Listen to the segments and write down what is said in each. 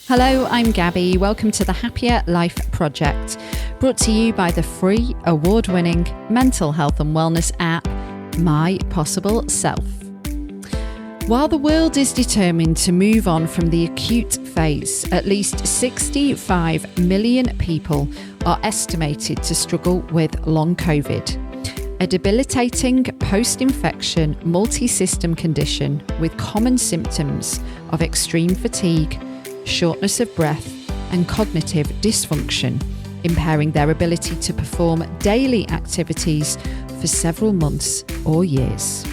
Hello, I'm Gabby. Welcome to the Happier Life Project, brought to you by the free, award-winning mental health and wellness app, My Possible Self. While the world is determined to move on from the acute phase, at least 65 million people are estimated to struggle with long COVID, a debilitating post-infection multi-system condition with common symptoms of extreme fatigue, shortness of breath, and cognitive dysfunction, impairing their ability to perform daily activities for several months or years.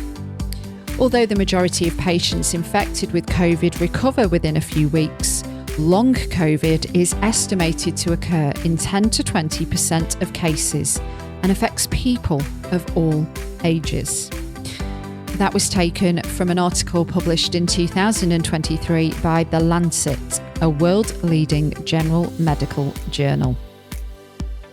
Although the majority of patients infected with COVID recover within a few weeks, long COVID is estimated to occur in 10 to 20% of cases and affects people of all ages. That was taken from an article published in 2023 by The Lancet, a world-leading general medical journal.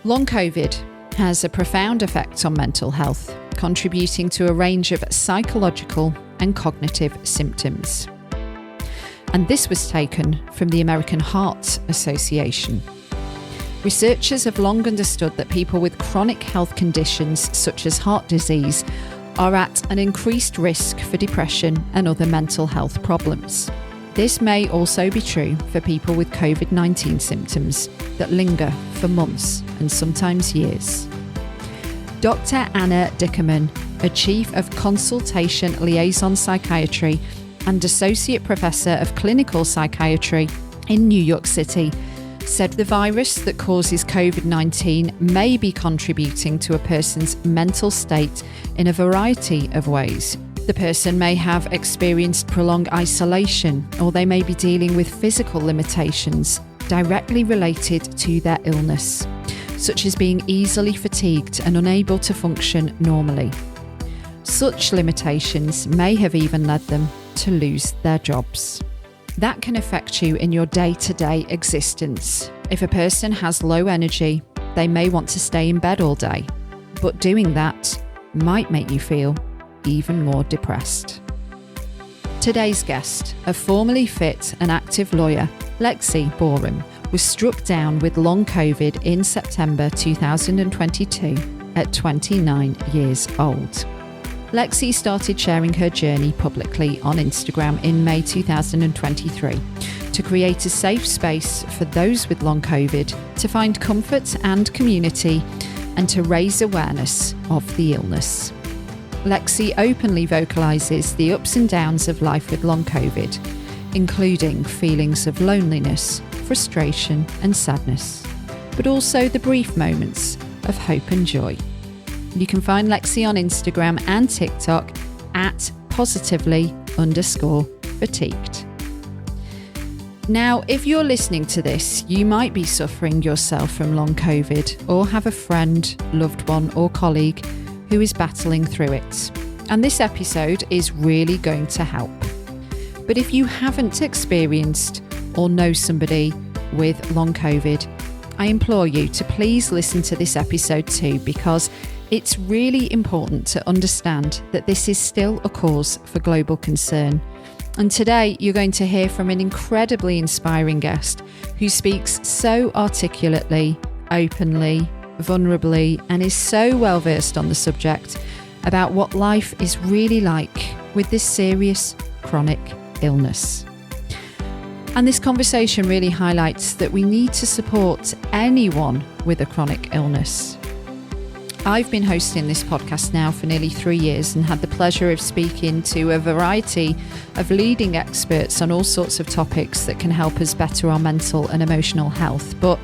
Long COVID has a profound effect on mental health, contributing to a range of psychological and cognitive symptoms. And this was taken from the American Heart Association. Researchers have long understood that people with chronic health conditions such as heart disease are at an increased risk for depression and other mental health problems. This may also be true for people with COVID-19 symptoms that linger for months and sometimes years. Dr. Anna Dickerman, a Chief of Consultation Liaison Psychiatry and Associate Professor of Clinical Psychiatry in New York City, said the virus that causes COVID-19 may be contributing to a person's mental state in a variety of ways. The person may have experienced prolonged isolation, or they may be dealing with physical limitations directly related to their illness, such as being easily fatigued and unable to function normally. Such limitations may have even led them to lose their jobs. That can affect you in your day-to-day existence. If a person has low energy, they may want to stay in bed all day, but doing that might make you feel even more depressed. Today's guest, a formerly fit and active lawyer, Lexi Boreham, was struck down with long COVID in September 2022 at 29 years old. Lexi started sharing her journey publicly on Instagram in May 2023 to create a safe space for those with long COVID to find comfort and community and to raise awareness of the illness. Lexi openly vocalises the ups and downs of life with long COVID, including feelings of loneliness, frustration and sadness, but also the brief moments of hope and joy. You can find Lexi on Instagram and TikTok at positively_fatigued. Now, if you're listening to this, you might be suffering yourself from long COVID or have a friend, loved one or colleague who is battling through it. And this episode is really going to help. But if you haven't experienced or know somebody with long COVID, I implore you to please listen to this episode too, because it's really important to understand that this is still a cause for global concern. And today you're going to hear from an incredibly inspiring guest who speaks so articulately, openly, vulnerably, and is so well versed on the subject about what life is really like with this serious chronic illness. And this conversation really highlights that we need to support anyone with a chronic illness. I've been hosting this podcast now for nearly 3 years and had the pleasure of speaking to a variety of leading experts on all sorts of topics that can help us better our mental and emotional health. But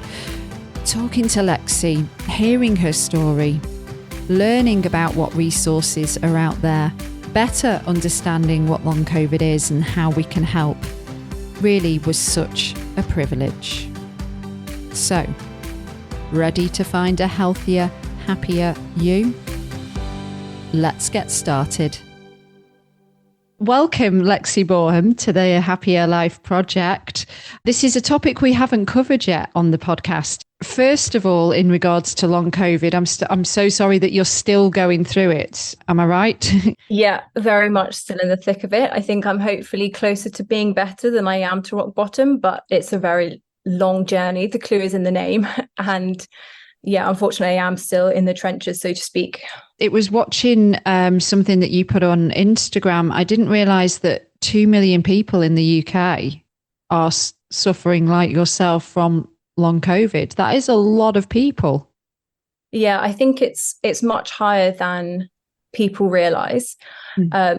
talking to Lexi, hearing her story, learning about what resources are out there, better understanding what long COVID is and how we can help, really was such a privilege. So, ready to find a healthier, happier you? Let's get started. Welcome, Lexi Boreham, to the Happier Life Project. This is a topic we haven't covered yet on the podcast. first of all, in regards to long COVID, I'm so sorry that you're still going through it. Am I right? Yeah, very much still in the thick of it. I think I'm hopefully closer to being better than I am to rock bottom, but it's a very long journey. The clue is in the name. And yeah, unfortunately, I am still in the trenches, so to speak. It was watching something that you put on Instagram. I didn't realize that 2 million people in the UK are suffering like yourself from long COVID. That is a lot of people. Yeah, I think it's much higher than people realize. Mm.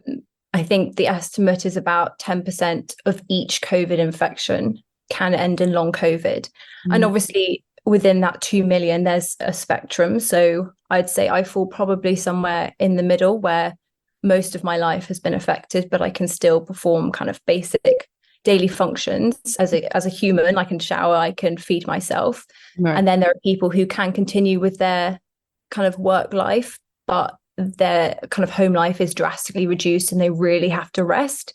I think the estimate is about 10% of each COVID infection can end in long COVID. And obviously, within that 2 million, there's a spectrum. So I'd say I fall probably somewhere in the middle where most of my life has been affected, but I can still perform kind of basic daily functions as a human. I can shower, I can feed myself. Right. And then there are people who can continue with their kind of work life, but their kind of home life is drastically reduced and they really have to rest.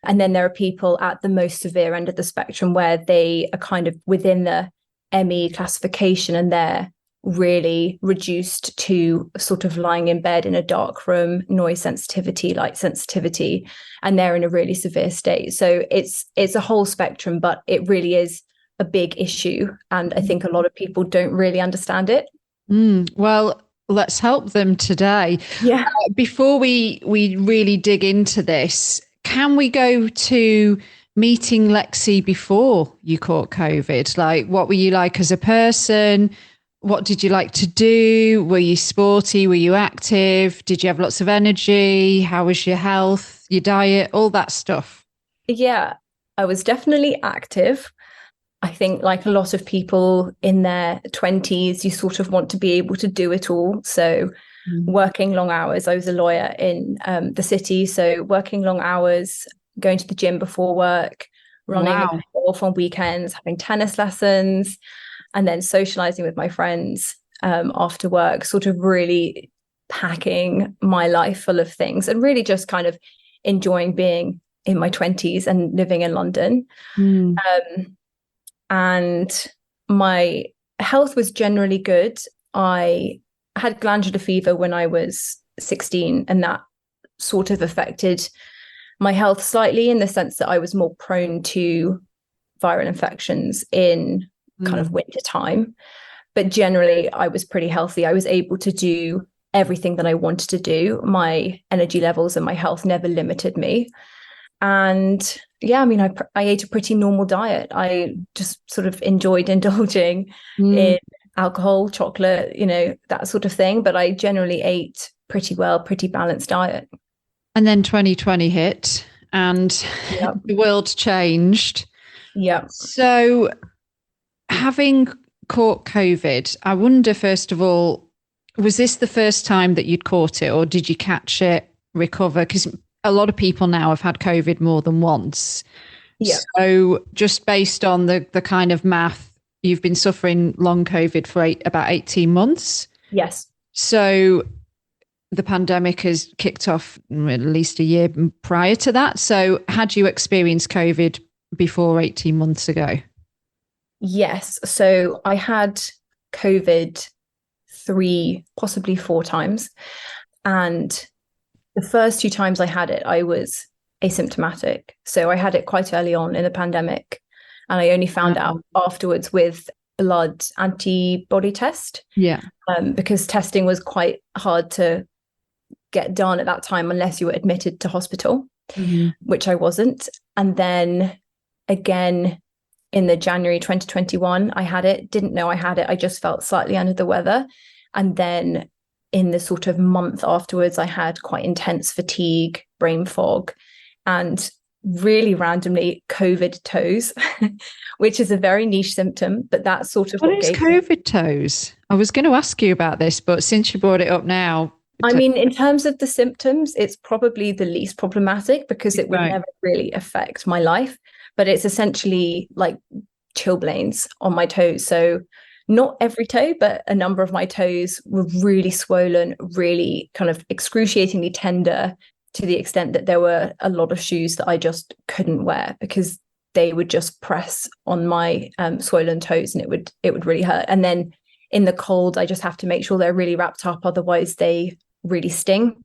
And then there are people at the most severe end of the spectrum where they are kind of within the ME classification and they're really reduced to sort of lying in bed in a dark room, noise sensitivity, light sensitivity, and they're in a really severe state. So it's a whole spectrum, but it really is a big issue. And I think a lot of people don't really understand it. Well, let's help them today. Yeah. Before we really dig into this, can we go to meeting Lexi before you caught COVID? Like, what were you like as a person? What did you like to do? Were you sporty? Were you active? Did you have lots of energy? How was your health, your diet, all that stuff? Yeah, I was definitely active. I think, like a lot of people in their 20s, you sort of want to be able to do it all. So, working long hours. I was a lawyer in the city. So, working long hours, going to the gym before work, running off on weekends, having tennis lessons, and then socializing with my friends after work, sort of really packing my life full of things and really just kind of enjoying being in my 20s and living in London. And my health was generally good. I had glandular fever when I was 16, and that sort of affected my health slightly in the sense that I was more prone to viral infections in kind of winter time. But generally, I was pretty healthy. I was able to do everything that I wanted to do. My energy levels and my health never limited me. And yeah, I mean, I ate a pretty normal diet. I just sort of enjoyed indulging in alcohol, chocolate, that sort of thing. But I generally ate pretty well, pretty balanced diet. And then 2020 hit and the world changed. Yeah. So having caught COVID, I wonder, first of all, was this the first time that you'd caught it or did you catch it, recover? Because a lot of people now have had COVID more than once. Yeah. So just based on the kind of math, you've been suffering long COVID for about 18 months. Yes. So the pandemic has kicked off at least a year prior to that. So had you experienced COVID before 18 months ago? Yes. So I had COVID 3, possibly 4 times. And the first 2 times I had it, I was asymptomatic. So I had it quite early on in the pandemic. And I only found out afterwards with blood antibody test. Yeah. Because testing was quite hard to get done at that time unless you were admitted to hospital, which I wasn't. And then again, in the January 2021, I had it, didn't know I had it. I just felt slightly under the weather. And then in the sort of month afterwards, I had quite intense fatigue, brain fog, and really randomly COVID toes, which is a very niche symptom, but that's sort of what is COVID toes? I was going to ask you about this, but since you brought it up now. I mean, in terms of the symptoms, it's probably the least problematic because it would never really affect my life. But it's essentially like chilblains on my toes. So not every toe, but a number of my toes were really swollen, really kind of excruciatingly tender, to the extent that there were a lot of shoes that I just couldn't wear because they would just press on my swollen toes, and it would really hurt. And then in the cold, I just have to make sure they're really wrapped up, otherwise they really sting.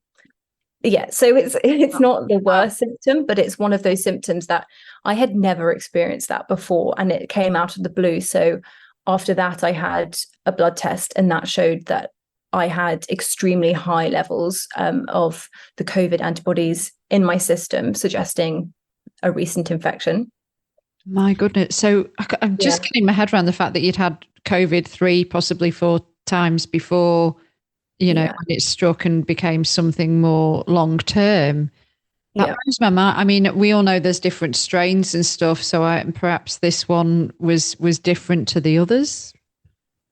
Yeah, so it's not the worst symptom, but it's one of those symptoms that I had never experienced that before, and it came out of the blue. So after that, I had a blood test, and that showed that I had extremely high levels of the COVID antibodies in my system, suggesting a recent infection. My goodness. So I'm just getting my head around the fact that you'd had COVID 3, possibly 4 times before, when it struck and became something more long term. That blows my mind. I mean, we all know there's different strains and stuff, so perhaps this one was different to the others.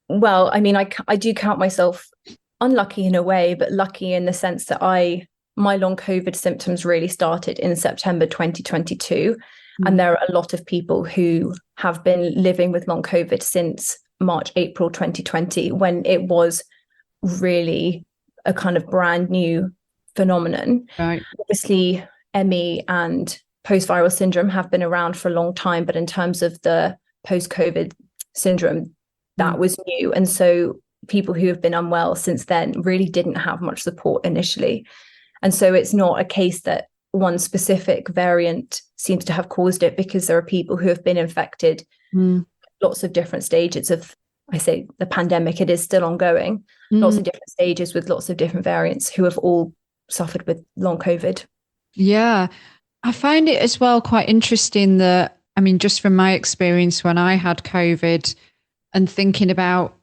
Well, I mean, I do count myself unlucky in a way, but lucky in the sense that my long COVID symptoms really started in September 2022. And there are a lot of people who have been living with long COVID since March, April 2020, when it was really a kind of brand new phenomenon. Right. Obviously, ME and post-viral syndrome have been around for a long time, but in terms of the post-COVID syndrome, that was new. And so people who have been unwell since then really didn't have much support initially. And so it's not a case that one specific variant seems to have caused it, because there are people who have been infected lots of different stages of, I say, the pandemic. It is still ongoing, lots of different stages with lots of different variants who have all suffered with long COVID. Yeah. I find it as well quite interesting that, I mean, just from my experience when I had COVID and thinking about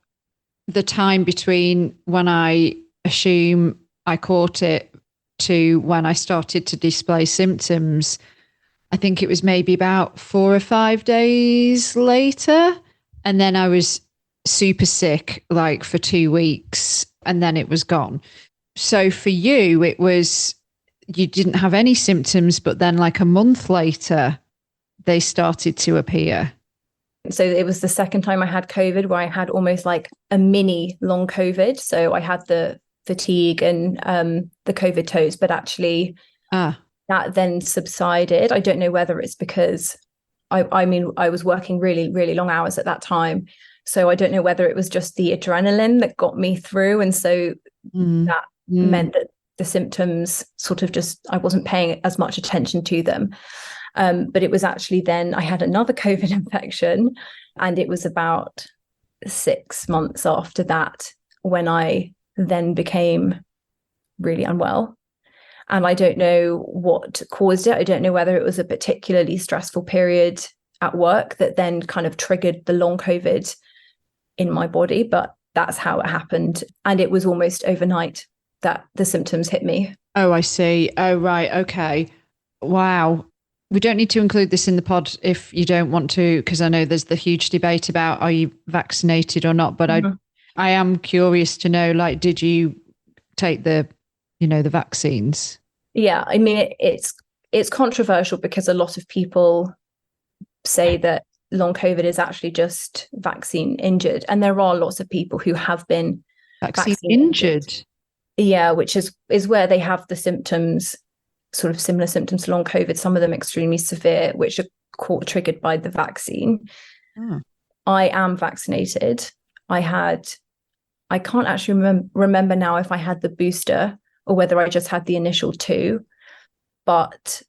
the time between when I assume I caught it to when I started to display symptoms, I think it was maybe about 4 or 5 days later. And then I was super sick, like for 2 weeks, and then it was gone. So for you, it was, you didn't have any symptoms, but then like a month later, they started to appear. So it was the second time I had COVID where I had almost like a mini long COVID. So I had the fatigue and the COVID toes, but actually that then subsided. I don't know whether it's because I mean, I was working really, really long hours at that time. So I don't know whether it was just the adrenaline that got me through. And so that meant that the symptoms sort of just, I wasn't paying as much attention to them. But it was actually then I had another COVID infection, and it was about 6 months after that when I then became really unwell. And I don't know what caused it. I don't know whether it was a particularly stressful period at work that then kind of triggered the long COVID in my body, but that's how it happened. And it was almost overnight that the symptoms hit me. Oh, I see. Oh, right. Okay. Wow. We don't need to include this in the pod if you don't want to, because I know there's the huge debate about are you vaccinated or not, but I am curious to know, like, did you take the vaccines? Yeah, I mean, it's controversial because a lot of people say that long COVID is actually just vaccine injured. And there are lots of people who have been vaccine injured. Yeah, which is where they have the symptoms, sort of similar symptoms to long COVID, some of them extremely severe, which are triggered by the vaccine. I am vaccinated. I can't actually remember now if I had the booster or whether I just had the initial 2. But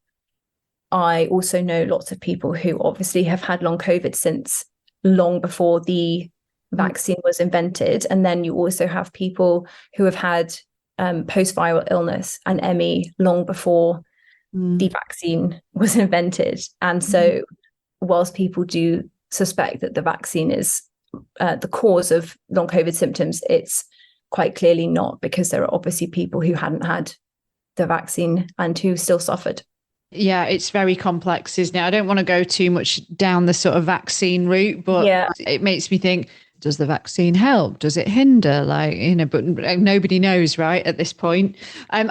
I also know lots of people who obviously have had long COVID since long before the vaccine was invented. And then you also have people who have had post-viral illness and ME long before the vaccine was invented. And so whilst people do suspect that the vaccine is the cause of long COVID symptoms, it's quite clearly not, because there are obviously people who hadn't had the vaccine and who still suffered. Yeah, it's very complex, isn't it? I don't want to go too much down the sort of vaccine route, but it makes me think, does the vaccine help? Does it hinder? But nobody knows, right, at this point. I'm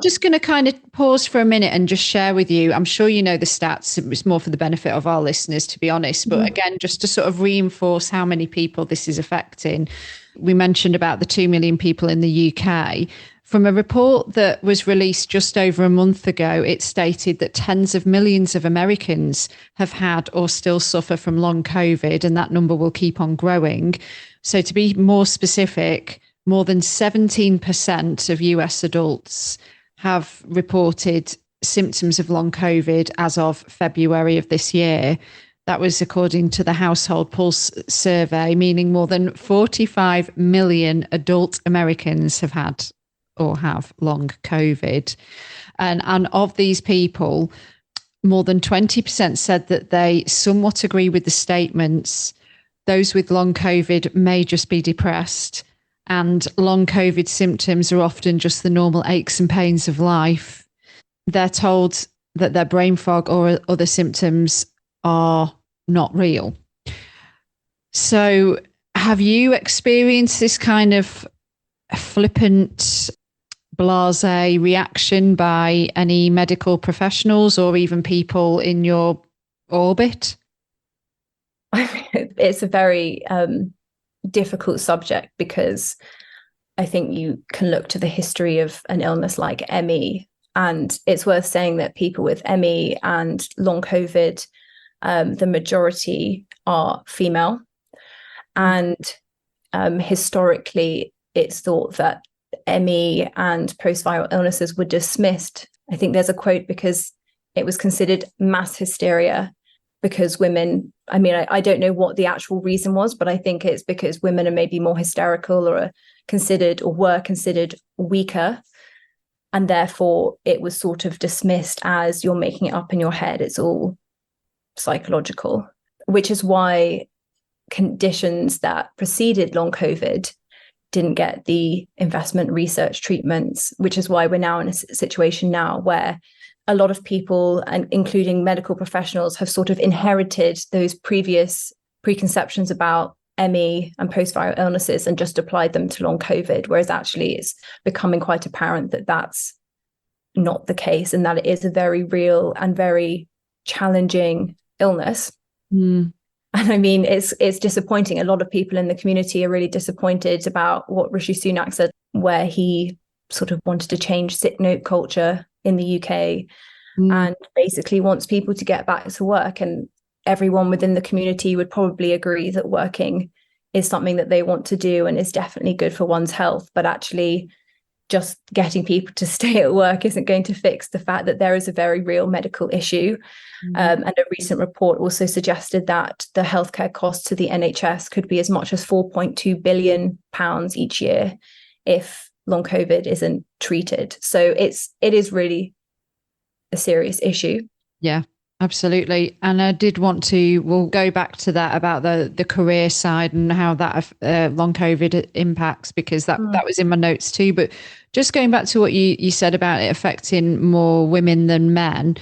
just going to kind of pause for a minute and just share with you. I'm sure you know the stats. It's more for the benefit of our listeners, to be honest. But again, just to sort of reinforce how many people this is affecting. We mentioned about the 2 million people in the UK. From a report that was released just over a month ago, it stated that tens of millions of Americans have had or still suffer from long COVID, and that number will keep on growing. So to be more specific, more than 17% of US adults have reported symptoms of long COVID as of February of this year. That was according to the Household Pulse survey, meaning more than 45 million adult Americans have had or have long COVID. And of these people, more than 20% said that they somewhat agree with the statements. Those with long COVID may just be depressed, and long COVID symptoms are often just the normal aches and pains of life. They're told that their brain fog or other symptoms are not real. So have you experienced this kind of flippant, blasé reaction by any medical professionals or even people in your orbit? It's a very difficult subject, because I think you can look to the history of an illness like ME, and it's worth saying that people with ME and long COVID, the majority are female. And historically, it's thought that ME and post-viral illnesses were dismissed. I think there's a quote, because it was considered mass hysteria because women, I mean, I don't know what the actual reason was, but I think it's because women are maybe more hysterical or were considered weaker. And therefore it was sort of dismissed as, you're making it up in your head. It's all psychological, which is why conditions that preceded long COVID didn't get the investment, research, treatments, which is why we're now in a situation now where a lot of people, and including medical professionals, have sort of inherited those previous preconceptions about ME and post-viral illnesses and just applied them to long COVID, whereas actually it's becoming quite apparent that that's not the case, and that it is a very real and very challenging illness. And I mean, it's disappointing. A lot of people in the community are really disappointed about what Rishi Sunak said, where he sort of wanted to change sick note culture in the UK and basically wants people to get back to work. And everyone within the community would probably agree that working is something that they want to do and is definitely good for one's health. But actually, just getting people to stay at work isn't going to fix the fact that there is a very real medical issue. And a recent report also suggested that the healthcare costs to the NHS could be as much as £4.2 billion each year if long COVID isn't treated. So it is really a serious issue. Yeah, absolutely. And I did want to, we'll go back to that about the career side and how that long COVID impacts, because that was in my notes too. But just going back to what you said about it affecting more women than men.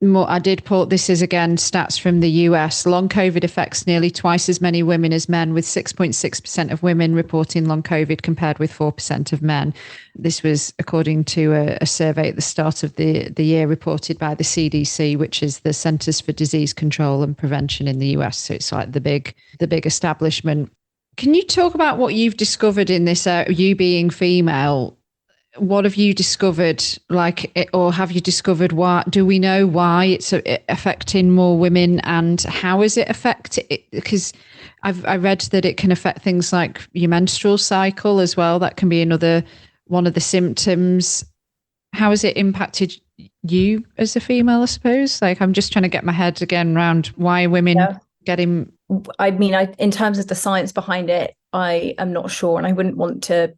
I did put, this is again stats from the US. Long COVID affects nearly twice as many women as men, with 6.6% of women reporting long COVID compared with 4% of men. This was according to a survey at the start of the year reported by the CDC, which is the Centers for Disease Control and Prevention in the US. So it's like the big establishment. Can you talk about what you've discovered in this, you being female? What have you discovered, or have you discovered why? Do we know why it's affecting more women, and how is it affected? Because I read that it can affect things like your menstrual cycle as well. That can be one of the symptoms. How has it impacted you as a female, I suppose? Like, I'm just trying to get my head again around why women getting... I mean, in terms of the science behind it, I am not sure, and I wouldn't want to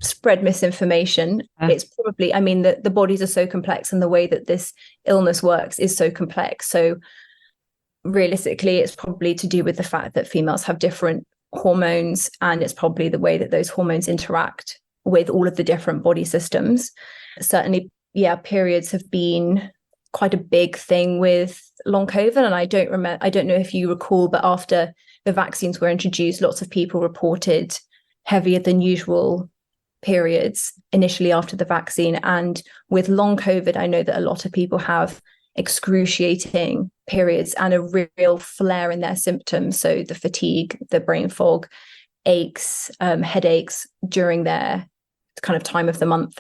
spread misinformation. It's probably, I mean, the bodies are so complex, and the way that this illness works is so complex. So realistically, it's probably to do with the fact that females have different hormones, and it's probably the way that those hormones interact with all of the different body systems. Certainly, periods have been quite a big thing with long COVID. And I don't know if you recall, but after the vaccines were introduced, lots of people reported heavier than usual periods initially after the vaccine. And with long COVID, I know that a lot of people have excruciating periods and a real flare in their symptoms. So the fatigue, the brain fog, aches, headaches during their kind of time of the month.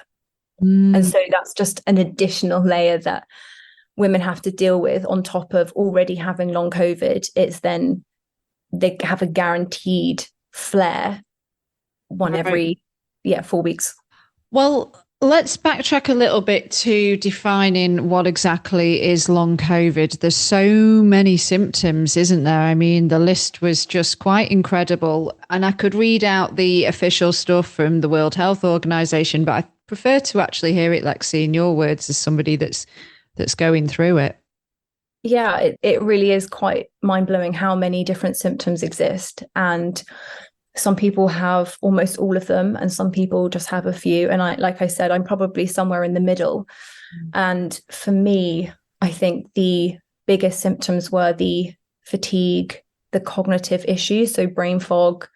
And so that's just an additional layer that women have to deal with on top of already having long COVID. It's then they have a guaranteed flare every 4 weeks. Well, let's backtrack a little bit to defining what exactly is long COVID. There's so many symptoms, isn't there? I mean, the list was just quite incredible. And I could read out the official stuff from the World Health Organization, but I prefer to actually hear it, Lexi, in your words, as somebody that's going through it. Yeah, it really is quite mind-blowing how many different symptoms exist. And some people have almost all of them, and some people just have a few. And like I said, I'm probably somewhere in the middle. And for me, I think the biggest symptoms were the fatigue, the cognitive issues, so brain fog,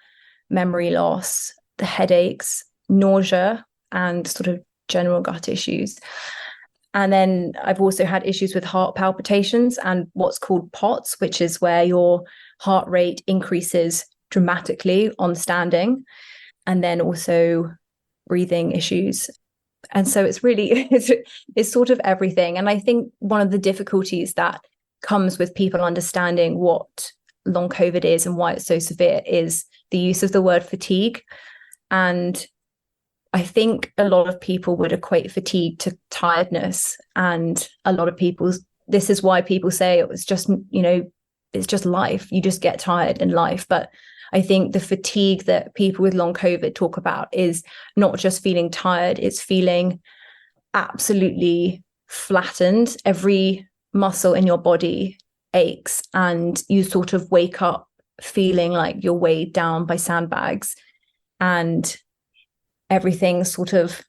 memory loss, the headaches, nausea, and sort of general gut issues. And then I've also had issues with heart palpitations and what's called POTS, which is where your heart rate increases dramatically on standing, and then also breathing issues. And so it's really, it's sort of everything. And I think one of the difficulties that comes with people understanding what long COVID is and why it's so severe is the use of the word fatigue. And I think a lot of people would equate fatigue to tiredness. And a lot of this is why people say it was just, it's just life. You just get tired in life. But I think the fatigue that people with long COVID talk about is not just feeling tired, it's feeling absolutely flattened. Every muscle in your body aches, and you sort of wake up feeling like you're weighed down by sandbags, and everything's sort of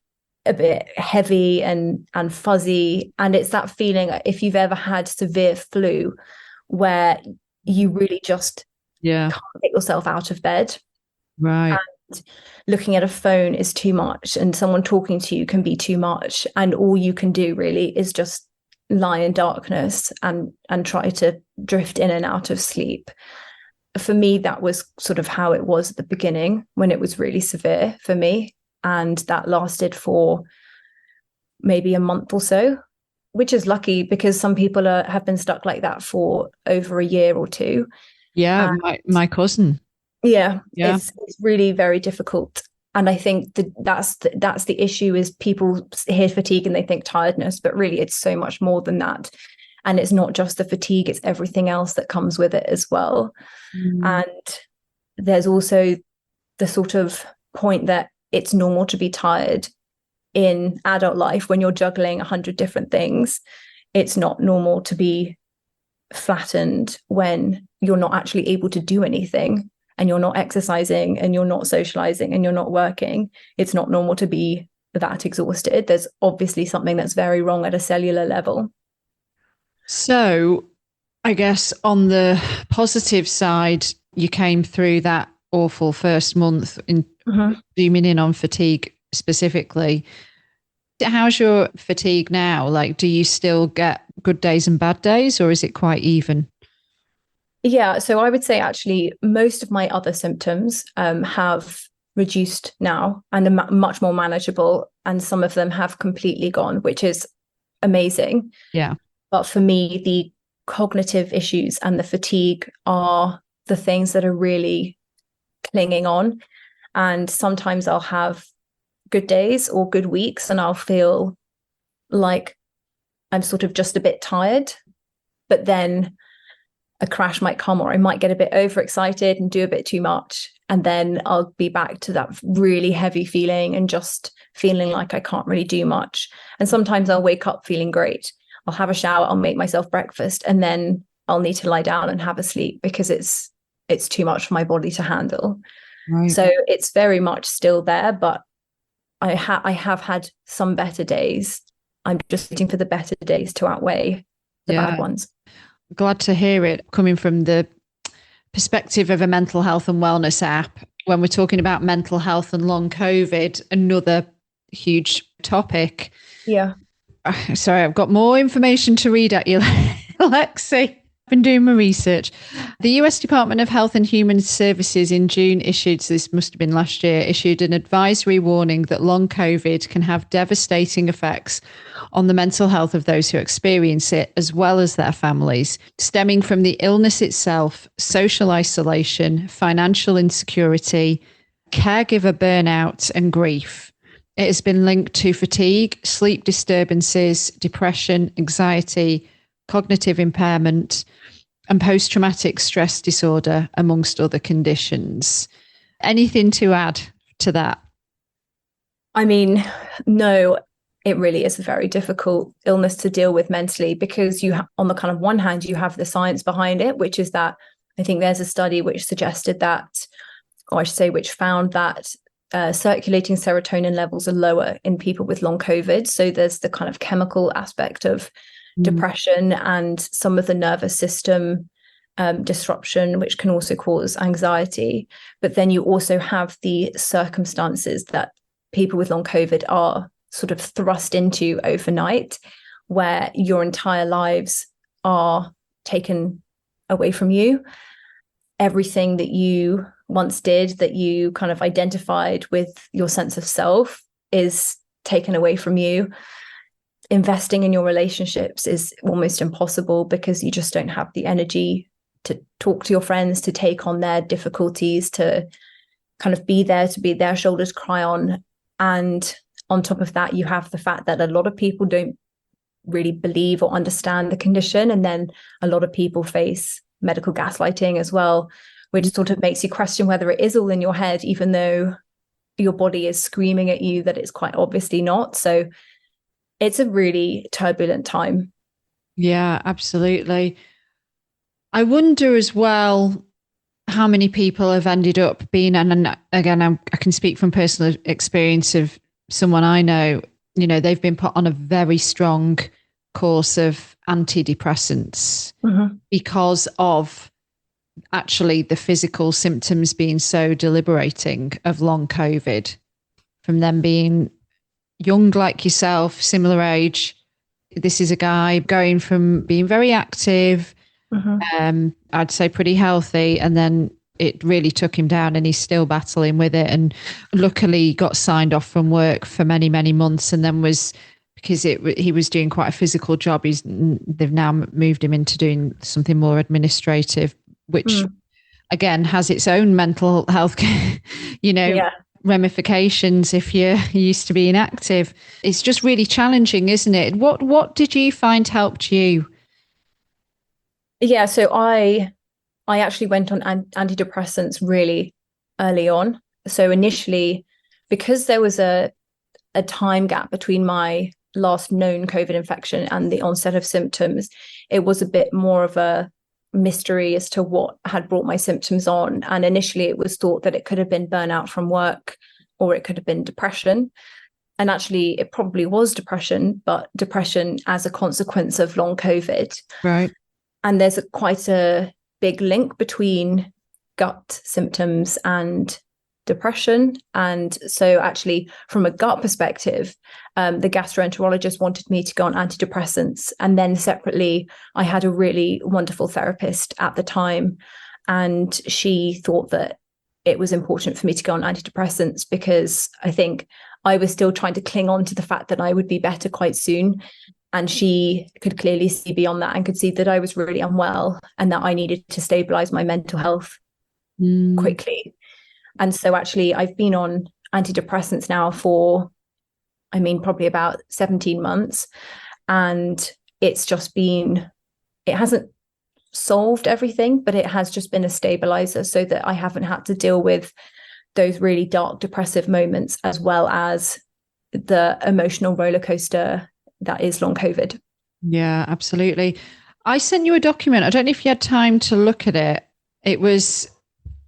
a bit heavy and fuzzy. And it's that feeling, if you've ever had severe flu, where you really just can't get yourself out of bed. Right. And looking at a phone is too much, and someone talking to you can be too much. And all you can do really is just lie in darkness and try to drift in and out of sleep. For me, that was sort of how it was at the beginning when it was really severe for me. And that lasted for maybe a month or so, which is lucky because some people have been stuck like that for over a year or two. Yeah, my cousin. Yeah. It's really very difficult. And I think that's the issue is people hear fatigue and they think tiredness, but really it's so much more than that. And it's not just the fatigue, it's everything else that comes with it as well. And there's also the sort of point that it's normal to be tired in adult life when you're juggling 100 different things. It's not normal to be flattened when you're not actually able to do anything, and you're not exercising, and you're not socializing, and you're not working. It's not normal to be that exhausted. There's obviously something that's very wrong at a cellular level. So I guess on the positive side, you came through that awful first month in zooming in on fatigue specifically. How's your fatigue now? Like, do you still get good days and bad days, or is it quite even? Yeah, so I would say actually most of my other symptoms have reduced now and are much more manageable, and some of them have completely gone, which is amazing. Yeah. But for me, the cognitive issues and the fatigue are the things that are really clinging on. And sometimes I'll have good days or good weeks and I'll feel like I'm sort of just a bit tired, but then a crash might come, or I might get a bit overexcited and do a bit too much. And then I'll be back to that really heavy feeling and just feeling like I can't really do much. And sometimes I'll wake up feeling great. I'll have a shower, I'll make myself breakfast, and then I'll need to lie down and have a sleep because it's too much for my body to handle. Right. So it's very much still there, but I have had some better days. I'm just waiting for the better days to outweigh the bad ones. Glad to hear it coming from the perspective of a mental health and wellness app. When we're talking about mental health and long COVID, another huge topic. Yeah. Sorry, I've got more information to read at you, Lexi. been doing my research. The US Department of Health and Human Services in June issued, so this must have been last year, issued an advisory warning that long COVID can have devastating effects on the mental health of those who experience it, as well as their families, stemming from the illness itself, social isolation, financial insecurity, caregiver burnout, and grief. It has been linked to fatigue, sleep disturbances, depression, anxiety, cognitive impairment, and post-traumatic stress disorder, amongst other conditions. Anything to add to that? I mean, no, it really is a very difficult illness to deal with mentally, because on the kind of one hand, you have the science behind it, which is that I think there's a study which suggested that, or I should say, which found that circulating serotonin levels are lower in people with long COVID. So there's the kind of chemical aspect of depression and some of the nervous system disruption, which can also cause anxiety. But then you also have the circumstances that people with long COVID are sort of thrust into overnight, where your entire lives are taken away from you. Everything that you once did, that you kind of identified with your sense of self, is taken away from you. Investing in your relationships is almost impossible because you just don't have the energy to talk to your friends, to take on their difficulties, to kind of be there, to be their shoulders cry on. And on top of that, you have the fact that a lot of people don't really believe or understand the condition. And then a lot of people face medical gaslighting as well, which sort of makes you question whether it is all in your head, even though your body is screaming at you that it's quite obviously not. So it's a really turbulent time. Yeah, absolutely. I wonder as well how many people have ended up being, and again, I can speak from personal experience of someone I know, they've been put on a very strong course of antidepressants because of actually the physical symptoms being so deliberating of long COVID, from them being young like yourself, similar age. This is a guy going from being very active, I'd say pretty healthy, and then it really took him down, and he's still battling with it. And luckily got signed off from work for many, many months, and then because he was doing quite a physical job, they've now moved him into doing something more administrative, which again has its own mental health ramifications if you're used to being active. It's just really challenging, isn't it? What did you find helped you? Yeah, so I actually went on antidepressants really early on. So initially, because there was a time gap between my last known COVID infection and the onset of symptoms, it was a bit more of a mystery as to what had brought my symptoms on. And initially it was thought that it could have been burnout from work, or it could have been depression. And actually it probably was depression, but depression as a consequence of long COVID. Right. And there's quite a big link between gut symptoms and depression. And so actually from a gut perspective, the gastroenterologist wanted me to go on antidepressants. And then separately, I had a really wonderful therapist at the time, and she thought that it was important for me to go on antidepressants because I think I was still trying to cling on to the fact that I would be better quite soon. And she could clearly see beyond that and could see that I was really unwell and that I needed to stabilize my mental health quickly. And so actually I've been on antidepressants now for, probably about 17 months. And it's just been, it hasn't solved everything, but it has just been a stabilizer so that I haven't had to deal with those really dark, depressive moments, as well as the emotional roller coaster that is long COVID. Yeah, absolutely. I sent you a document. I don't know if you had time to look at it. It was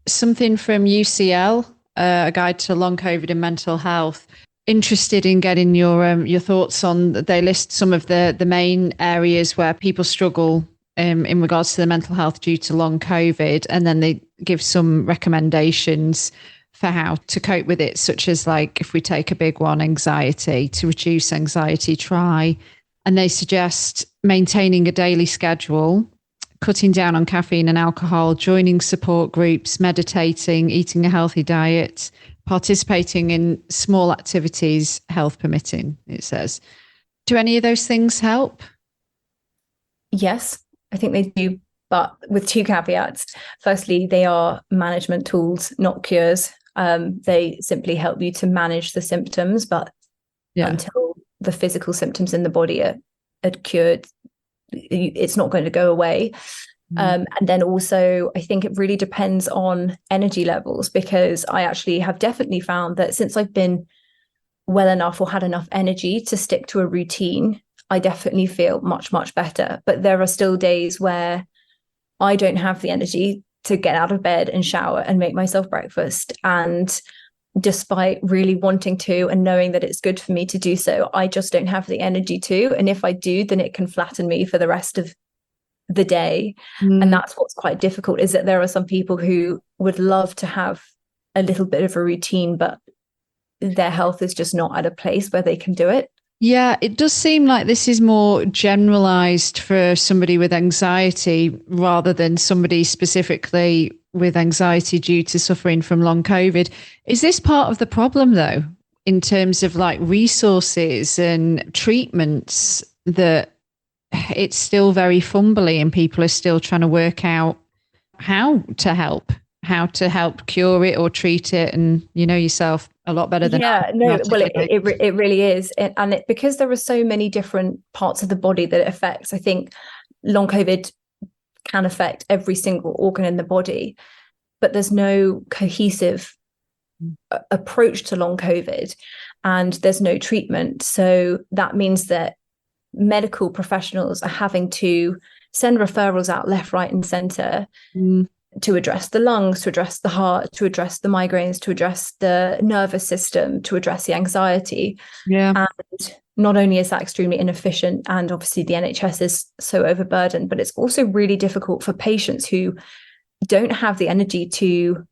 something from UCL, a guide to long COVID and mental health. Interested in getting your thoughts on. They list some of the main areas where people struggle in regards to the mental health due to long COVID, and then they give some recommendations for how to cope with it, such as, like, if we take a big one, anxiety. To reduce anxiety, and they suggest maintaining a daily schedule, cutting down on caffeine and alcohol, joining support groups, meditating, eating a healthy diet, participating in small activities, health permitting, it says. Do any of those things help? Yes, I think they do, but with two caveats. Firstly, they are management tools, not cures. They simply help you to manage the symptoms, but until the physical symptoms in the body are cured, it's not going to go away. And then also, I think it really depends on energy levels, because I actually have definitely found that since I've been well enough or had enough energy to stick to a routine, I definitely feel much, much better. But there are still days where I don't have the energy to get out of bed and shower and make myself breakfast. And despite really wanting to and knowing that it's good for me to do so, I just don't have the energy to. And if I do, then it can flatten me for the rest of the day. And that's what's quite difficult, is that there are some people who would love to have a little bit of a routine, but their health is just not at a place where they can do it. Yeah, it does seem like this is more generalized for somebody with anxiety rather than somebody specifically with anxiety due to suffering from long COVID. Is this part of the problem, though, in terms of like resources and treatments, that it's still very fumbly and people are still trying to work out how to help cure it or treat it? And you know yourself a lot better than I. No, well, it really is. Because there are so many different parts of the body that it affects. I think long COVID can affect every single organ in the body, but there's no cohesive approach to long COVID, and there's no treatment. So that means that medical professionals are having to send referrals out left, right, and centre to address the lungs, to address the heart, to address the migraines, to address the nervous system, to address the anxiety. Yeah. And not only is that extremely inefficient, and obviously the NHS is so overburdened, but it's also really difficult for patients who don't have the energy to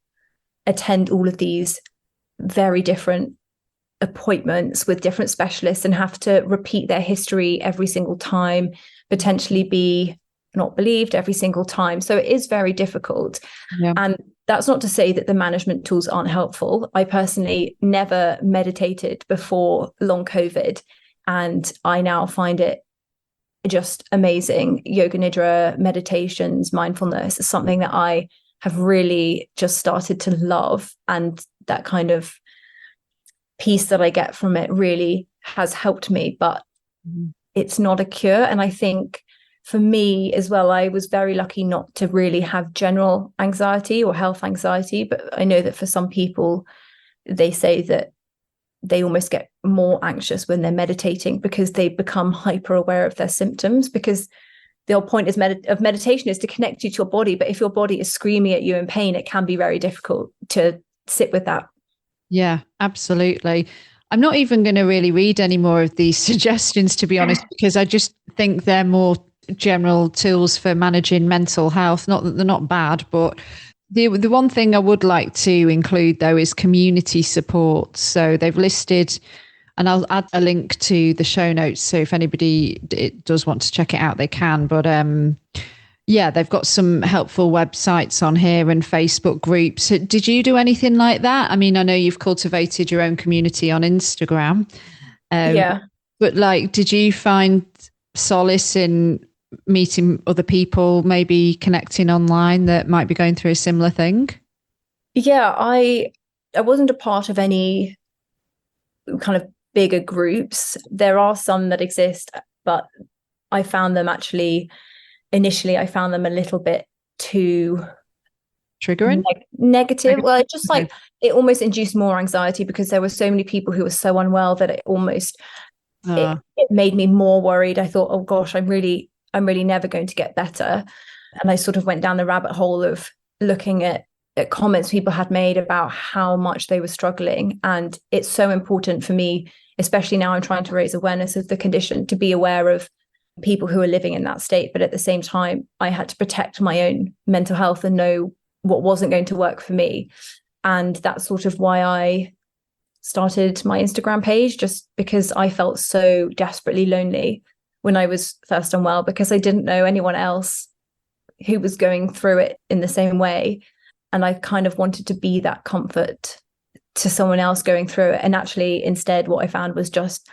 attend all of these very different appointments with different specialists and have to repeat their history every single time, potentially be not believed every single time. So it is very difficult. Yeah. And that's not to say that the management tools aren't helpful. I personally never meditated before long COVID, and I now find it just amazing. Yoga Nidra, meditations, mindfulness is something that I have really just started to love. And that kind of peace that I get from it really has helped me, but it's not a cure. And I think for me as well, I was very lucky not to really have general anxiety or health anxiety, but I know that for some people, they say that they almost get more anxious when they're meditating because they become hyper aware of their symptoms, because the whole point of meditation is to connect you to your body. But if your body is screaming at you in pain, it can be very difficult to sit with that. Yeah, absolutely. I'm not even going to really read any more of these suggestions, to be honest, because I just think they're more general tools for managing mental health. Not that they're not bad, but the one thing I would like to include, though, is community support. So they've listed, and I'll add a link to the show notes. So if anybody does want to check it out, they can. But yeah, they've got some helpful websites on here and Facebook groups. Did you do anything like that? I mean, I know you've cultivated your own community on Instagram. Yeah. But like, did you find solace in meeting other people, maybe connecting online that might be going through a similar thing? Yeah, I wasn't a part of any kind of bigger groups. There are some that exist, but I found them initially I found them a little bit too triggering, negative. Well, it just like it almost induced more anxiety, because there were so many people who were so unwell that it almost it made me more worried. I thought, oh gosh, I'm really never going to get better. And I sort of went down the rabbit hole of looking at comments people had made about how much they were struggling. And it's so important for me, especially now I'm trying to raise awareness of the condition, to be aware of people who are living in that state. But at the same time, I had to protect my own mental health and know what wasn't going to work for me. And that's sort of why I started my Instagram page, just because I felt so desperately lonely when I was first unwell, because I didn't know anyone else who was going through it in the same way. And I kind of wanted to be that comfort to someone else going through it. And actually, instead, what I found was just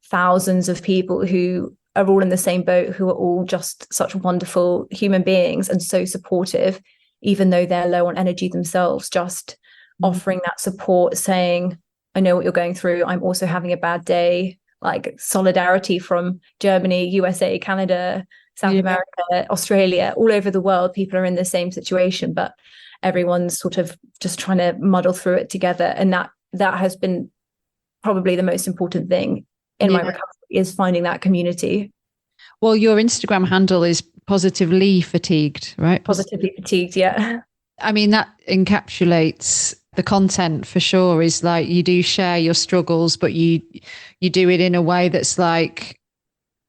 thousands of people who are all in the same boat, who are all just such wonderful human beings and so supportive, even though they're low on energy themselves, just offering that support, saying, I know what you're going through. I'm also having a bad day. Like solidarity from Germany, USA, Canada, South America, Australia, all over the world. People are in the same situation, but everyone's sort of just trying to muddle through it together. And that has been probably the most important thing in my recovery, is finding that community. Well, your Instagram handle is positively fatigued, right? Positively fatigued, yeah. I mean, that encapsulates the content for sure. Is like, you do share your struggles, but you do it in a way that's like,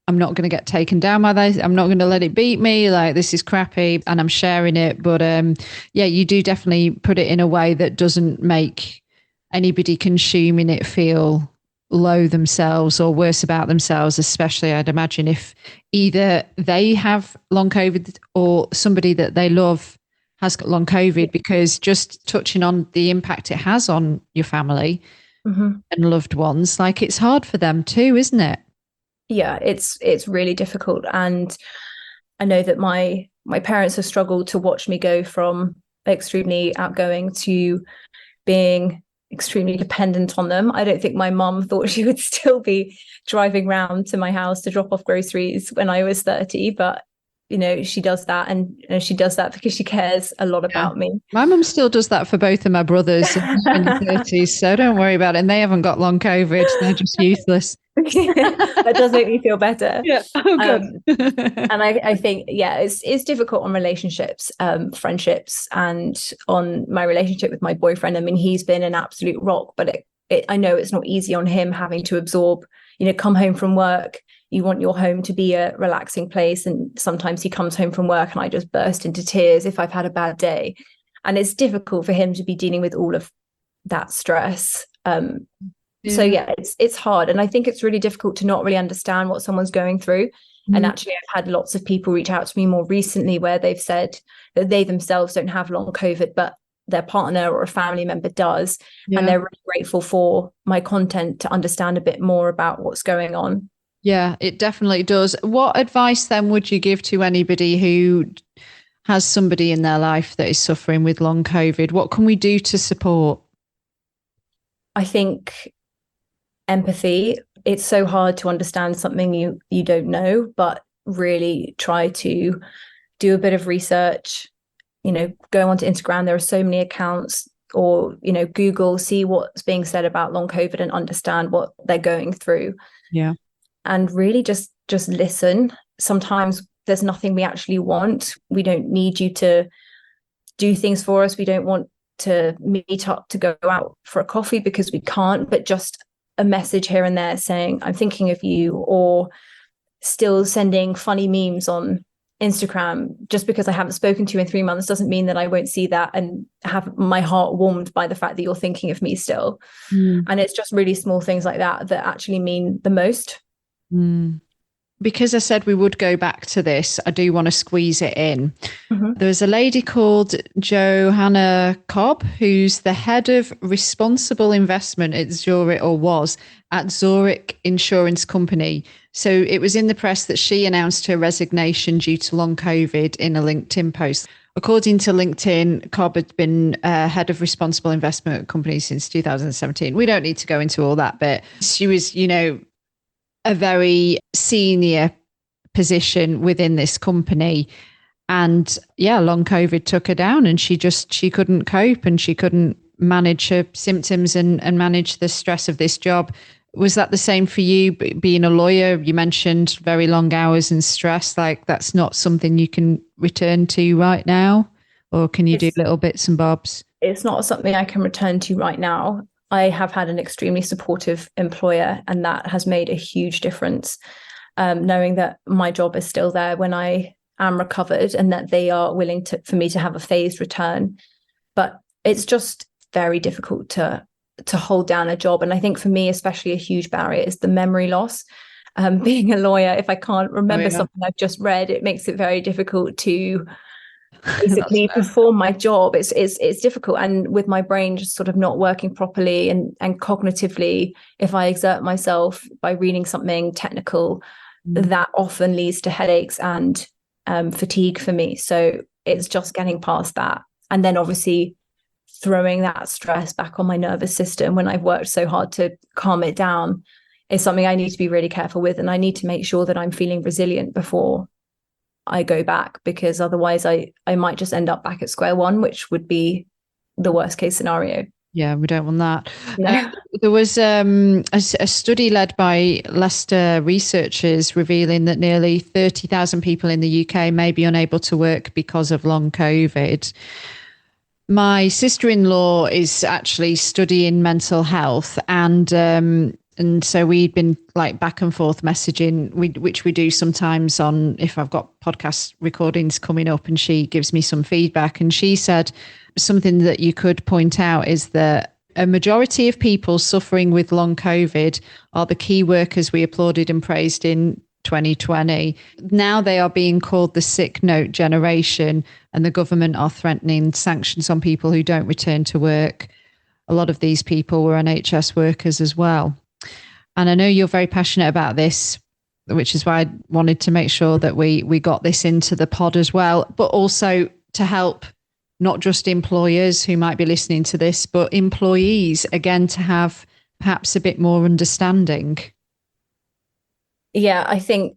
I'm not going to get taken down by this. I'm not going to let it beat me. Like, this is crappy and I'm sharing it. But yeah, you do definitely put it in a way that doesn't make anybody consuming it feel low themselves or worse about themselves, especially I'd imagine if either they have long COVID or somebody that they love has got long COVID, because just touching on the impact it has on your family and loved ones, like, it's hard for them too, isn't it? Yeah, it's really difficult. And I know that my parents have struggled to watch me go from extremely outgoing to being extremely dependent on them. I don't think my mum thought she would still be driving round to my house to drop off groceries when I was 30, but she does that, and she does that because she cares a lot about me. My mum still does that for both of my brothers in their 30s, so don't worry about it. And they haven't got long COVID. They're just useless. That does make me feel better. Yeah. Oh, good. And I think, it's difficult on relationships, friendships, and on my relationship with my boyfriend. I mean, he's been an absolute rock, but I know it's not easy on him, having to absorb, come home from work. You want your home to be a relaxing place. And sometimes he comes home from work and I just burst into tears if I've had a bad day. And it's difficult for him to be dealing with all of that stress. So it's hard. And I think it's really difficult to not really understand what someone's going through. And actually, I've had lots of people reach out to me more recently where they've said that they themselves don't have long COVID, but their partner or a family member does. And they're really grateful for my content to understand a bit more about what's going on. Yeah, it definitely does. What advice then would you give to anybody who has somebody in their life that is suffering with long COVID? What can we do to support? I think empathy. It's so hard to understand something you don't know, but really try to do a bit of research. Go onto Instagram. There are so many accounts, or Google, see what's being said about long COVID and understand what they're going through. Yeah. And really just listen. Sometimes there's nothing we actually want. We don't need you to do things for us. We don't want to meet up to go out for a coffee because we can't, but just a message here and there saying, I'm thinking of you, or still sending funny memes on Instagram. Just because I haven't spoken to you in 3 months doesn't mean that I won't see that and have my heart warmed by the fact that you're thinking of me still. And it's just really small things like that actually mean the most. Because I said we would go back to this, I do want to squeeze it in. There's a lady called Johanna Cobb, who's the head of responsible investment at Zurich, or was at Zurich Insurance Company. So it was in the press that she announced her resignation due to long COVID in a LinkedIn post. According to LinkedIn, Cobb had been head of responsible investment company since 2017. We don't need to go into all that bit. She was, a very senior position within this company. And long COVID took her down, and she couldn't cope, and she couldn't manage her symptoms and manage the stress of this job. Was that the same for you, being a lawyer? You mentioned very long hours and stress. Like, that's not something you can return to right now, or can you do little bits and bobs? It's not something I can return to right now. I have had an extremely supportive employer, and that has made a huge difference, knowing that my job is still there when I am recovered, and that they are willing for me to have a phased return. But it's just very difficult to hold down a job. And I think for me, especially, a huge barrier is the memory loss. Being a lawyer, if I can't remember something I've just read, it makes it very difficult to basically perform my job. It's difficult, and with my brain just sort of not working properly and cognitively, if I exert myself by reading something technical, that often leads to headaches and fatigue for me. So it's just getting past that, and then obviously throwing that stress back on my nervous system when I've worked so hard to calm it down is something I need to be really careful with, and I need to make sure that I'm feeling resilient before I go back, because otherwise I might just end up back at square one, which would be the worst case scenario. Yeah, we don't want that. No. There was a study led by Leicester researchers revealing that nearly 30,000 people in the UK may be unable to work because of long COVID. My sister-in-law is actually studying mental health, and so we'd been like back and forth messaging, which we do sometimes on if I've got podcast recordings coming up, and she gives me some feedback. And she said something that you could point out is that a majority of people suffering with long COVID are the key workers we applauded and praised in 2020. Now they are being called the sick note generation, and the government are threatening sanctions on people who don't return to work. A lot of these people were NHS workers as well. And I know you're very passionate about this, which is why I wanted to make sure that we got this into the pod as well, but also to help not just employers who might be listening to this, but employees, again, to have perhaps a bit more understanding. Yeah, I think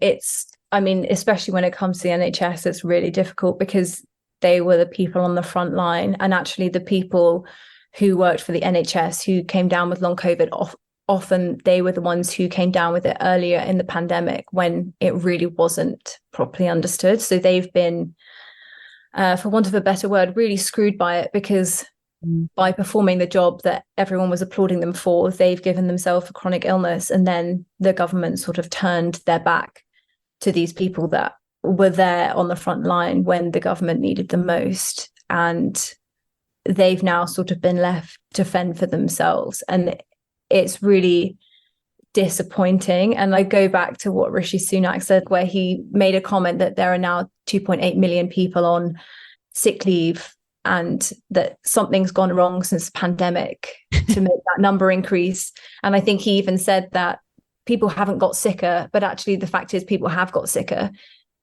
especially when it comes to the NHS, it's really difficult because they were the people on the front line, and actually the people who worked for the NHS who came down with long COVID often they were the ones who came down with it earlier in the pandemic when it really wasn't properly understood. So they've been, for want of a better word, really screwed by it, because by performing the job that everyone was applauding them for, they've given themselves a chronic illness. And then the government sort of turned their back to these people that were there on the front line when the government needed them most. And they've now sort of been left to fend for themselves. And it's really disappointing. And I go back to what Rishi Sunak said, where he made a comment that there are now 2.8 million people on sick leave, and that something's gone wrong since the pandemic to make that number increase. And I think he even said that people haven't got sicker, but actually the fact is people have got sicker.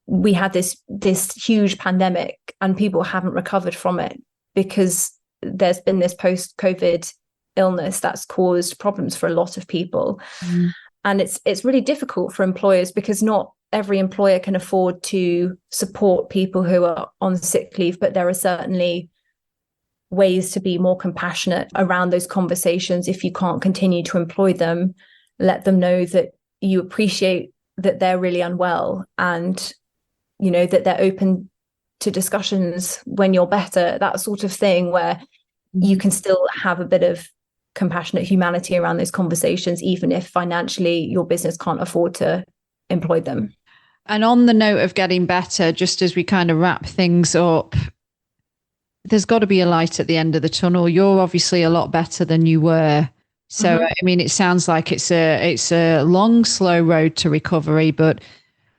We had this huge pandemic and people haven't recovered from it because there's been this post-COVID illness that's caused problems for a lot of people. And it's really difficult for employers, because not every employer can afford to support people who are on sick leave, but there are certainly ways to be more compassionate around those conversations. If you can't continue to employ them, let them know that you appreciate that they're really unwell, and that they're open to discussions when you're better, that sort of thing, where you can still have a bit of compassionate humanity around those conversations, even if financially your business can't afford to employ them. And on the note of getting better, just as we kind of wrap things up, there's got to be a light at the end of the tunnel. You're obviously a lot better than you were. So, I mean, it sounds like it's a long, slow road to recovery, but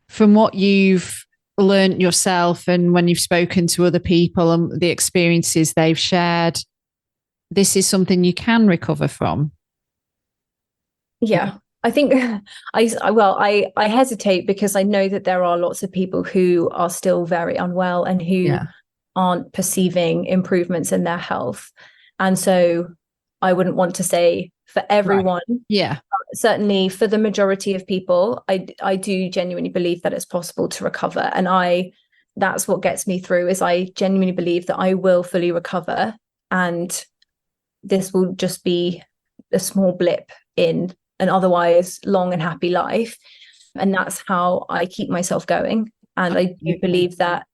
from what you've learned yourself and when you've spoken to other people and the experiences they've shared, this is something you can recover from. Yeah, I think I hesitate, because I know that there are lots of people who are still very unwell and who aren't perceiving improvements in their health. And so I wouldn't want to say for everyone. Right. Yeah. Certainly for the majority of people, I do genuinely believe that it's possible to recover. And that's what gets me through, is I genuinely believe that I will fully recover, and this will just be a small blip in an otherwise long and happy life. And that's how I keep myself going. And I do believe that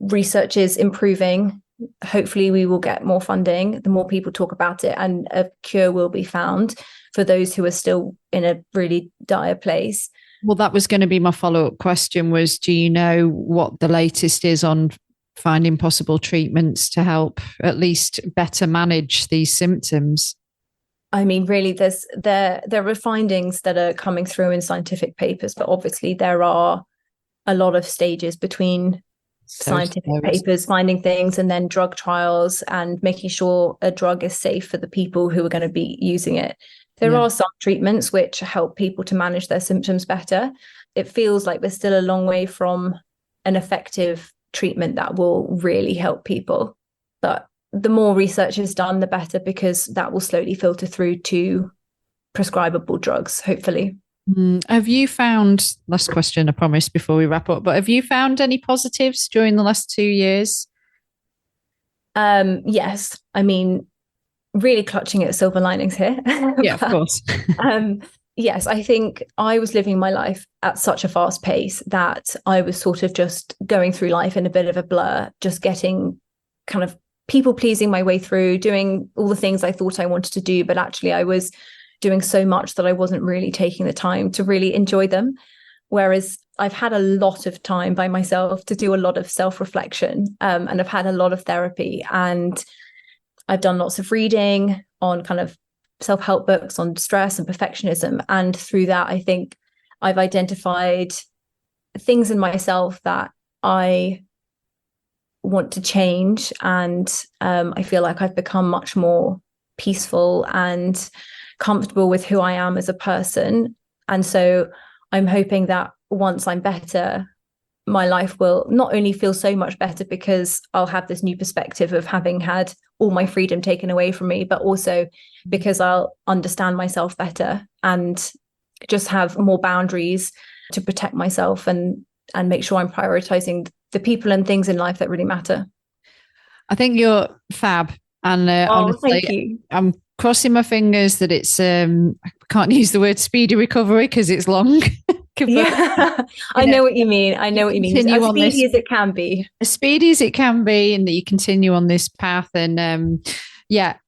research is improving. Hopefully we will get more funding, the more people talk about it, and a cure will be found for those who are still in a really dire place. Well, that was going to be my follow-up question, was do you know what the latest is on finding possible treatments to help at least better manage these symptoms? I mean, really, there are findings that are coming through in scientific papers, but obviously there are a lot of stages between scientific papers, finding things, and then drug trials and making sure a drug is safe for the people who are going to be using it. There are some treatments which help people to manage their symptoms better. It feels like we're still a long way from an effective treatment that will really help people. But the more research is done, the better, because that will slowly filter through to prescribable drugs, hopefully. Have you found, last question, I promise, before we wrap up, but have you found any positives during the last 2 years? Yes. I mean, really clutching at silver linings here. Yeah, of course. Yes, I think I was living my life at such a fast pace that I was sort of just going through life in a bit of a blur, just getting kind of people pleasing my way through, doing all the things I thought I wanted to do, but actually I was doing so much that I wasn't really taking the time to really enjoy them. Whereas I've had a lot of time by myself to do a lot of self-reflection, and I've had a lot of therapy, and I've done lots of reading on kind of self-help books on stress and perfectionism. And through that, I think I've identified things in myself that I want to change. And I feel like I've become much more peaceful and comfortable with who I am as a person. And so I'm hoping that once I'm better, my life will not only feel so much better because I'll have this new perspective of having had all my freedom taken away from me, but also because I'll understand myself better and just have more boundaries to protect myself and make sure I'm prioritizing the people and things in life that really matter. I think you're fab. And honestly, thank you. I'm crossing my fingers that it's, I can't use the word speedy recovery because it's long. Yeah, I know what you mean. I know what you mean. As speedy as it can be. As speedy as it can be, and that you continue on this path. And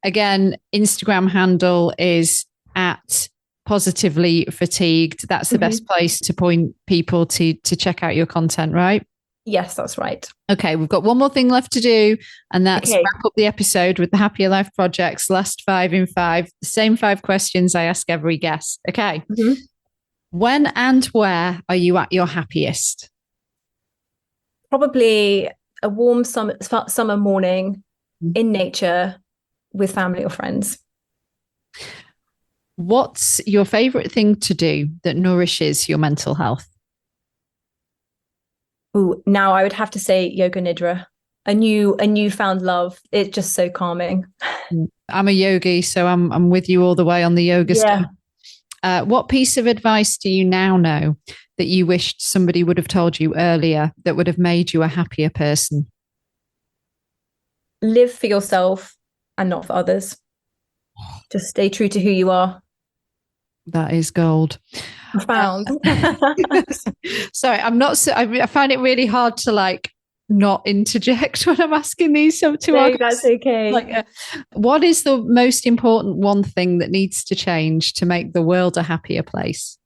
again, Instagram handle is at positively fatigued. That's the best place to point people to check out your content, right? Yes, that's right. Okay, we've got one more thing left to do, and that's wrap up the episode with the Happier Life Project's last 5 in 5, the same 5 questions I ask every guest. Okay. Mm-hmm. When and where are you at your happiest? Probably a warm summer morning in nature with family or friends. What's your favorite thing to do that nourishes your mental health? Ooh, now I would have to say yoga nidra, a newfound love. It's just so calming. I'm a yogi, so I'm with you all the way on the yoga stuff. What piece of advice do you now know that you wished somebody would have told you earlier that would have made you a happier person? Live for yourself and not for others. Just stay true to who you are. That is gold. Profound. Sorry, I'm not. I find it really hard to not interject when I'm asking these. So that's okay. What is the most important one thing that needs to change to make the world a happier place?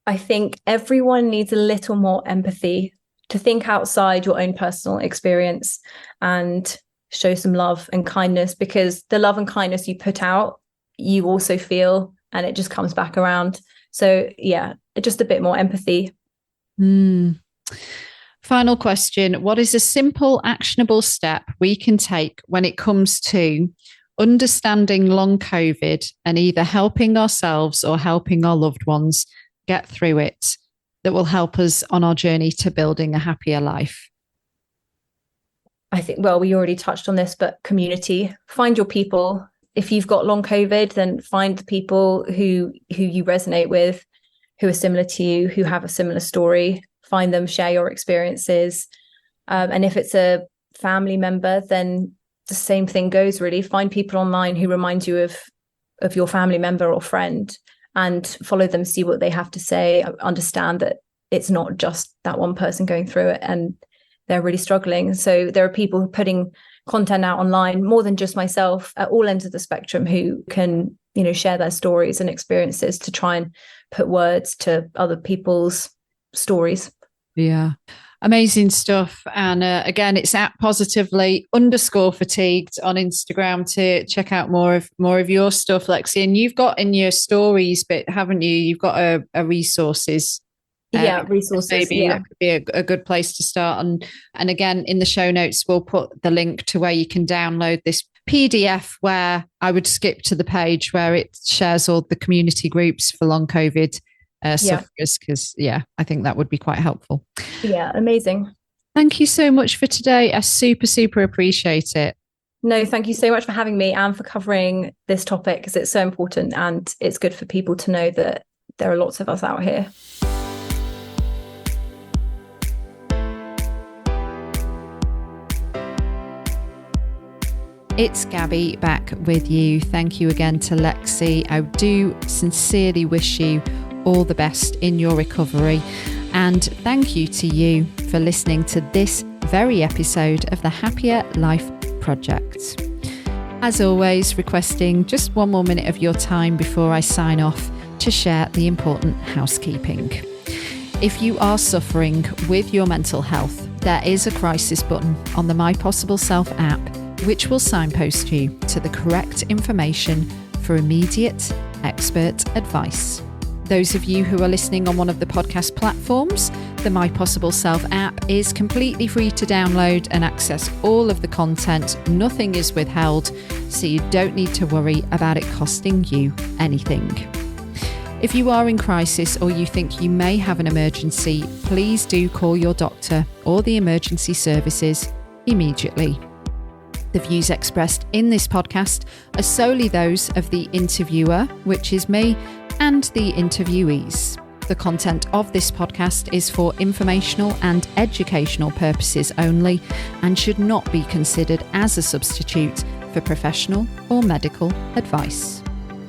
I think everyone needs a little more empathy, to think outside your own personal experience and show some love and kindness, because the love and kindness you put out, you also feel, and it just comes back around. So yeah, just a bit more empathy. Final question. What is a simple, actionable step we can take when it comes to understanding long COVID and either helping ourselves or helping our loved ones get through it that will help us on our journey to building a happier life? I think, well, we already touched on this, but community. Find your people. If you've got long COVID, then find the people who you resonate with, who are similar to you, who have a similar story. Find them, share your experiences. And if it's a family member, then the same thing goes, really. Find people online who remind you of your family member or friend, and follow them, see what they have to say. Understand that it's not just that one person going through it and they're really struggling. So there are people putting content out online, more than just myself, at all ends of the spectrum, who can, share their stories and experiences to try and put words to other people's stories. Yeah. Amazing stuff. And again, it's at positively_fatigued on Instagram to check out more of your stuff, Lexi. And you've got in your stories bit, haven't you? You've got a resources Resources. Maybe that could be a good place to start. And again, in the show notes, we'll put the link to where you can download this PDF, where I would skip to the page where it shares all the community groups for long COVID sufferers, because I think that would be quite helpful. Yeah, amazing. Thank you so much for today. I super appreciate it. No, thank you so much for having me and for covering this topic, because it's so important, and it's good for people to know that there are lots of us out here. It's Gabby back with you. Thank you again to Lexi. I do sincerely wish you all the best in your recovery. And thank you to you for listening to this very episode of the Happier Life Project. As always, requesting just one more minute of your time before I sign off to share the important housekeeping. If you are suffering with your mental health, there is a crisis button on the My Possible Self app, which will signpost you to the correct information for immediate expert advice. Those of you who are listening on one of the podcast platforms, the My Possible Self app is completely free to download and access all of the content. Nothing is withheld, so you don't need to worry about it costing you anything. If you are in crisis or you think you may have an emergency, please do call your doctor or the emergency services immediately. The views expressed in this podcast are solely those of the interviewer, which is me, and the interviewees. The content of this podcast is for informational and educational purposes only and should not be considered as a substitute for professional or medical advice.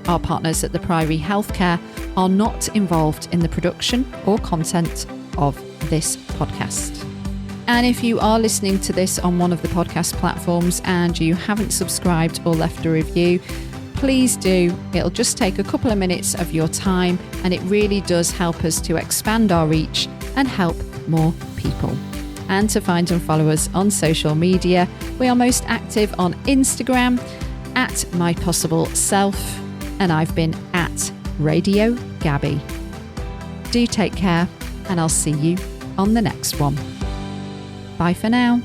Our partners at the Priory Healthcare are not involved in the production or content of this podcast. And if you are listening to this on one of the podcast platforms and you haven't subscribed or left a review, please do. It'll just take a couple of minutes of your time, and it really does help us to expand our reach and help more people. And to find and follow us on social media, we are most active on Instagram at MyPossibleSelf, and I've been at Radio Gabby. Do take care, and I'll see you on the next one. Bye for now.